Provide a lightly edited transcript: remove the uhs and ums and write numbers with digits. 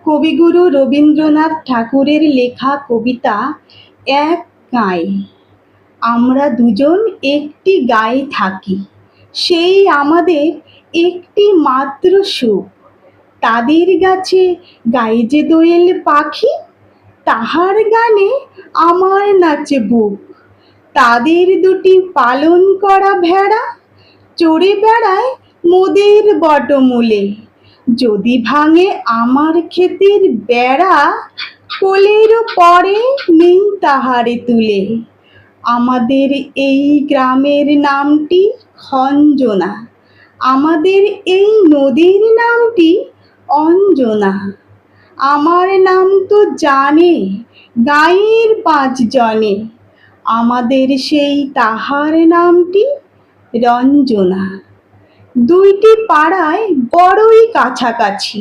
কবিগুরু রবীন্দ্রনাথ ঠাকুরের লেখা কবিতা এক গাঁয়ে। আমরা দুজন একটি গাঁয়ে থাকি, সেই আমাদের একটি মাত্র সুখ। তাদের গাছে গায়ে যে দোয়েল পাখি, তাহার গানে আমার নাচে বুক। তাদের দুটি পালন করা ভেড়া চড়ে বেড়ায় মোদের বটমূলে। যদি ভাঙে আমার ক্ষেতের বেড়া, কোলের পরে নেই তাহারে তুলে। আমাদের এই গ্রামের নামটি খঞ্জনা, আমাদের এই নদীর নামটি অঞ্জনা। আমার নাম তো জানে গাঁয়ের 5 জনে, আমাদের সেই তাহার নামটি রঞ্জনা। দুইটি পাড়ায় বড়ই কাছাকাছি,